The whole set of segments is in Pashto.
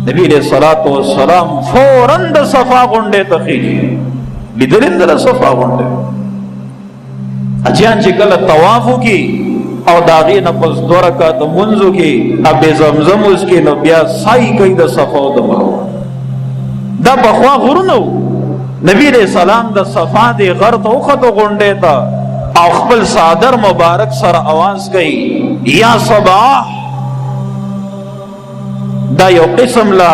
نبی علیہ الصلوۃ والسلام فوراً د صفا غونډه ته خېږي، لیدلم د صفا غونډه اجان چې کله طواف وکي او داغې نه پس 2 رکعات منځ وکي اب زمزم اوس کې نو بیا سای کوي د صفا او د مروه. دا بخوا غرونو نبی علیہ السلام د صفا دی غر ته وخته غونډه ته او خپل صادر مبارک سره आवाज کوي یا صباح. دا یو قسم لا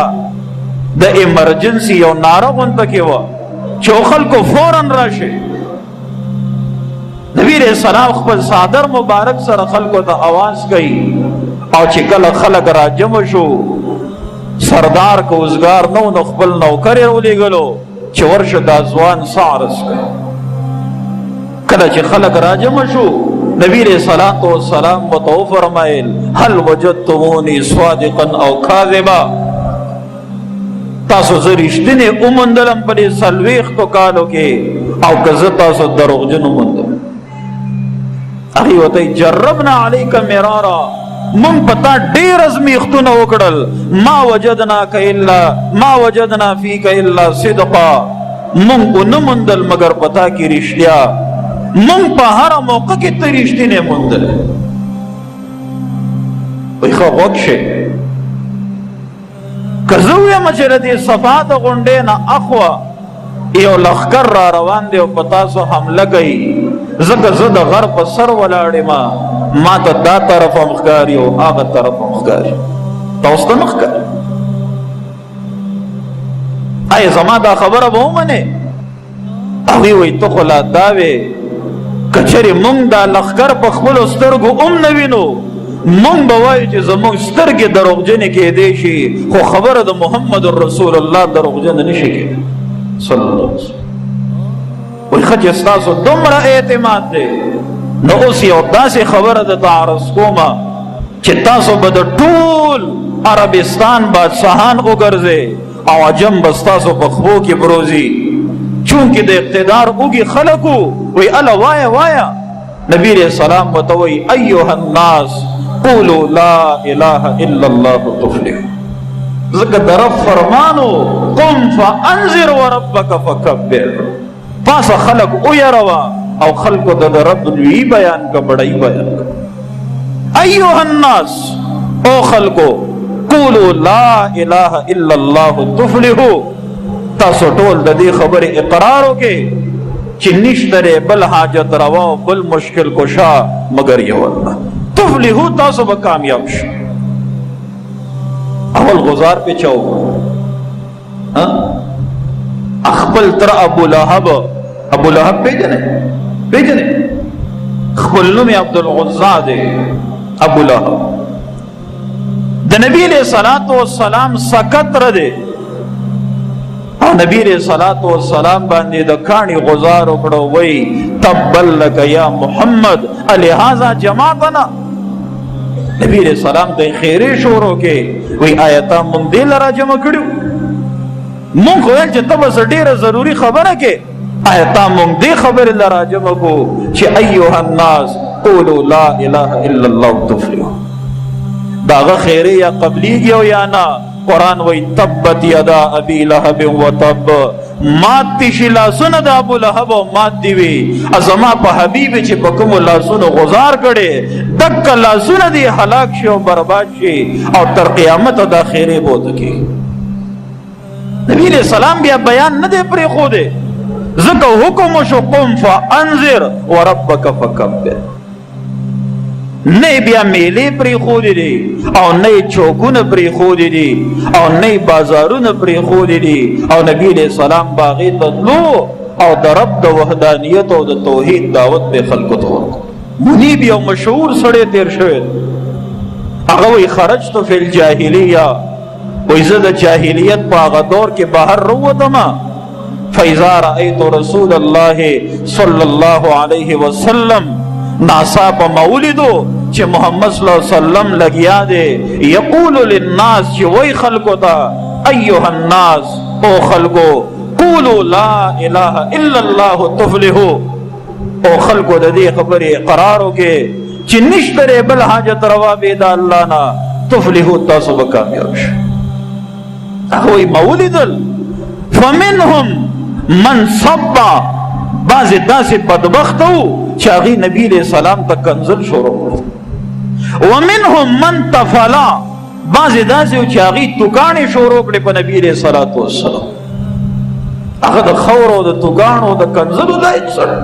د ایمرجنسی یو ناره غونډه کې و چې خلکو فوراً راشي. نبی علیہ السلام خپل صادر مبارک سره خلکو ته आवाज کوي او چې کله خلک را جمع شو سردار کوزګار نو خپل نوکر یې ولېږلو چې ورشه دا ځوان سارس کوي. کله چې خلک را جمع شو نبی علیہ الصلوۃ والسلام وتو فرمایل هل وجدتمونی صادقا او کاذبا، تاسو زه رښتینی وموندلم په دې 40 کالو کې او که زه تاسو دروغجن وموندم. هغې ورته جربنا علیک مرارا، مونږ په تا ډېر ازمیښتونه وکړل، ما وجدنا فیک الا صدقا، مونږ ونه موندل مگر په تا کې رښتیا، مونږ په هره موقع کې ته رښتینی موندل. وایي ښه غوږ شئ، که زه ویم چې د دې صفا د غونډې نه اخوا یو لښکر را روان دی او په تاسو حمله کوي، ځکه زه د غر په سر ولاړ یم، ما ته دا طرف هم ښکاري او هغه طرف هم ښکاري، تاسو ته نه ښکاري. آیا زما دا خبره به ومنې؟ هغوی وایي ته خو لا دا وې که چېرې مونږ دا لښکر په خپلو سترګو هم نه وینو مونږ به وایو چې زمونږ سترګې دروغجنې کېدی شي، خو خبره د محمد رسول الله دروغجنه نه شي کېدی صلی الله علیه وسلم. وایي ښه چې ستاسو دومره اعتماد دی نو اوس یو داسې خبره درته عرض کومه چې تاسو به د ټول عربستان بادشاهان وګرځئ او عجم به ستاسو په خپو کې بروزي، چونکې د اقتدار اوږي خلکو. وایي اله وایه وایه. نبی علیہ السلام ورته وایي ایها الناس قولوا لا اله الا الله تفلحوا، ځکه د رب فرمانو قم فانذر وربک فکبر، پاسه خلق ویروه او خلقو د رب لوی بیان کا بڑائی بیان کا. ایها الناس او خلقو قولوا لا اله الا الله تفلحوا، تاسو ټول د دې خبرې اقرار وکړئ چې نشته بل حاجت روا او بل مشکل کشا مگر یو الله، تفلحوا تاسو به کامیاب شئ. اول غزار پہ چاو اخبل تر ابو لہب پیجنے خبل نمی عبدالغزا دے ابو لہب دا نبی علیہ السلام سکت ردے اور نبی علیہ السلام باندے دا کانی غزار اکڑو وی تبل لکا یا محمد الہذا جماعتنا. نبی علیہ السلام تے خیرے شورو کے وی آیتا من دے لرا جمع کڑیو، من خویل چه تب سٹیر ضروری خبر ہے کہ آیتا من دے خبر لرا جمع کو چه ایوہ الناس قولوا لا الہ الا اللہ تفلحوا. داغا خیرے یا قبلی گیو یا نا؟ قرآن وی تبت یدا ابی لہب و تب، مات تیشی لاسون دا ابو لہب و مات دیوی ازما پا حبیب چی پکم لاسون غزار کڑے دک لاسون دی حلاک شی و برباد شی اور تر قیامت دا خیرے بود کی. نبی علیہ السلام بیا بیان ندے پری خودے ذکر حکم شو قم فانذر وربک فکبر، نئی بیا میلے پری خودی دی او نئی چوکون پری خودی دی او نئی بازارون پری خودی دی او نبی علیہ السلام باغی تدلو او در رب دا وحدانیت او دا توحید دعوت پہ خلقت ہو. منیب یو مشہور سڑے تیر شوید اگوی خرجتو فی الجاہلیہ، ویزد جاہلیت پا آغا دور کے باہر روتما فیضا رأیت رسول اللہ صلی اللہ علیہ وسلم ناسا پا مولدو چھ محمد صلی اللہ علیہ وسلم لگیا دے یقول للناس چھ وی خلقو تا ایوہ الناس او خلقو قولوا لا الہ الا اللہ تفلحو، او خلقو دا دی خبری قرارو کے چھ نشترے بل حاجت روا بیدا اللہ نا تفلحو تاسو بکامیاب شو. هغوی ما ولیدل فمنهم من صبا بعضې داسې بدبخت وو چې هغې نبي علیه السلام ته کنځل شروع کړل ومنهم من تفلا بعضې داسې وو چې هغې توکاڼې شروع کړې په نبي علیه الصلاة والسلام هغه د خورو د توکاڼو د کنځلو لایق سره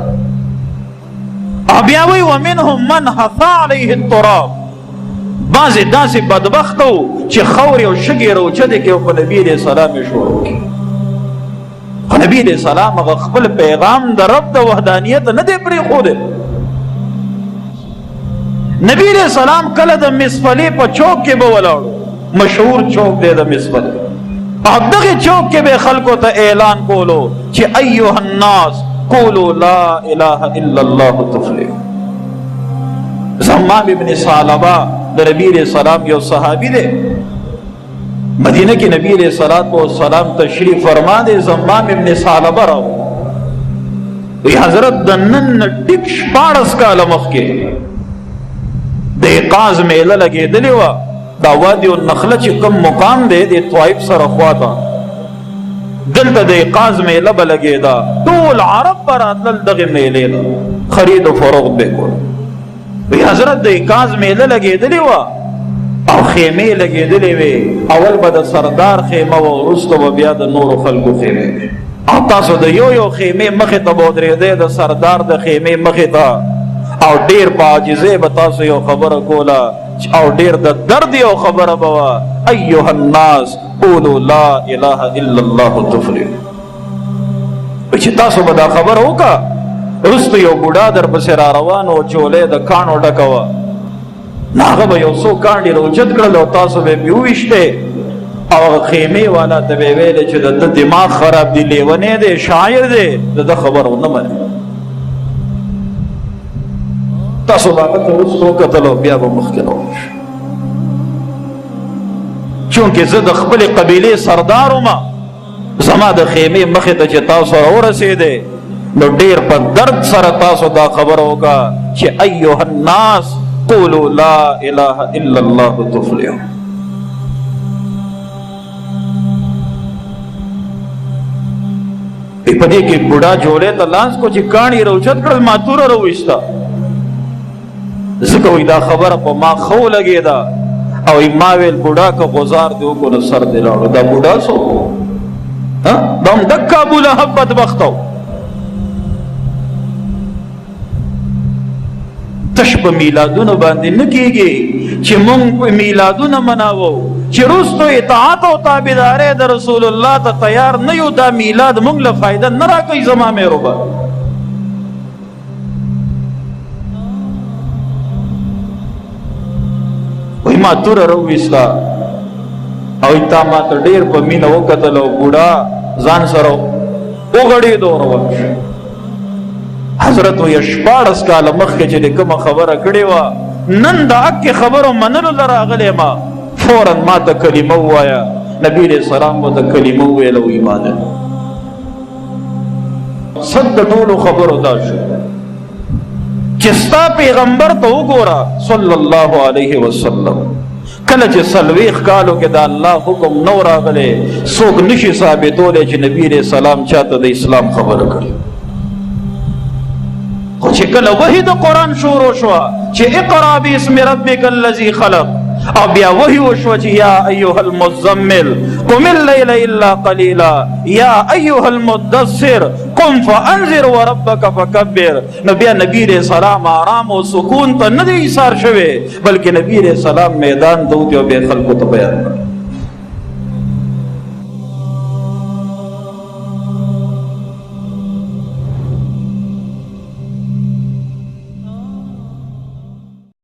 بیا وی ومنهم من حثا علیه التراب بعضې داسې بدبخت وو چې خورې او شګې روچدې کې په نبي علیه السلام یې شروع کړي نبی علیہ السلام هغه خپل پیغام د رب د وحدانیت نه دی پرېښودی نبی علیہ السلام کله د مصفلې په چوک کې به ولاړو مشهور چوک دی د مصفلې او دغه چوک کې به خلکو ته اعلان کولو چې ایها الناس قولوا لا اله الا الله تفلحوا زمام ابن ثعلبہ د نبی علیہ السلام یو صحابي دی مدینه کې نبی علیہ الصلوۃ والسلام تشریف فرما دے زمام ابن ثعلبہ راو وی حضرت د نن ټیک 14 کاله مخکې د اقاز میله لګېدلې وه دا وادي النخله چې کوم مقام دی د طائف سره خواته دلته د اقاز میله به لګېده ټول عرب به راتلل دغې میلې ته خرید و فروخت به کول وی حضرت د اقاز میله لګېدلې وه او خیمه لګېدلې وې اول به د سردار خیمه و وروسته به بیا د نورو خلکو خیمه وې او تاسو د یو خیمې مخې ته به ودرېدی د سردار د خیمې مخې ته او ډېر په عاجزۍ به تاسو یو خبره کوله او ډېر د درد یو خبره به وه ایها الناس قولوا لا اله الا الله تفلحوا چې تاسو به دا خبره وکړه وروسته یو بوډا در پسې را روان و چولۍ د کاڼو ډکه وه نو هغه به یو څو کاڼي راوچت کړل او تاسو به یې وویشتې او هغه خیمې والا ته به یې ویلې چې د ده دماغ خراب دی لیونی دی شاعر دی د ده خبره ونه مني تاسو به هغه ته اوس وکتل او بیا به مخکې روان شو چونکې زه د خپلې قبیلې سردار وم زما د خیمې مخې ته چې تاسو راورسېدې نو ډېر په درد سره تاسو دا خبره وکړه چې ایها الناس قولوا لا اله الا الله تفلحوا په دې کې بوډا جوړې ته لاس کو چې کاڼي راوچت کړل ماتوره راویسته ځکه وایي دا خبره په ما ښه ولګېده او ما ویل بوډا که غزار دې وکړو نو سر دې راوړو دا بوډا څوک دا هم دکه ابولهب بدبخته و تش په میلادونو باندې نه کېږي چې مونږ په میلادونه مناوو چې وروستو اطاعت او تابعدارۍ د رسول الله ته تیار نه یو دا میلاد مونږ له فایده نه راکوي زما مهربان وایي ما توره راوویسته او تا ما ته ډېر په مینه وکتل او بوډا ځان سره وغړېدو روان شو حضرت وی 14 کاله مخکې چې د کومه خبره کړې وه نن د حق خبرو منلو له راغلی ما فورا ما ته کلمه ووایه نبي علیه السلام به ته کلمه وویله او ایمان صد د ټولو خبرو دا شو چې ستا پیغمبر ته وګوره صلی الله علیه وسلم کله چې 40 کالو کې د الله حکم نو راغلی څوک نشي ثابتولی چې نبي علیه السلام چاته د اسلام خبره کړې خو چې کله وحی د قرآن شروع شوه چې اقرا باسم ربک الذي خلق او بیا وحی وشوه چې یا ایها المزمل قم اللیل الا قلیلا یا ایها المدثر قم فانذر وربک فکبر نو بیا نبی علیہ السلام آرام او سکون ته نه دی ایثار شوی بلکې نبی علیہ السلام میدان ته وتو بیا خلکو ته بیان کړ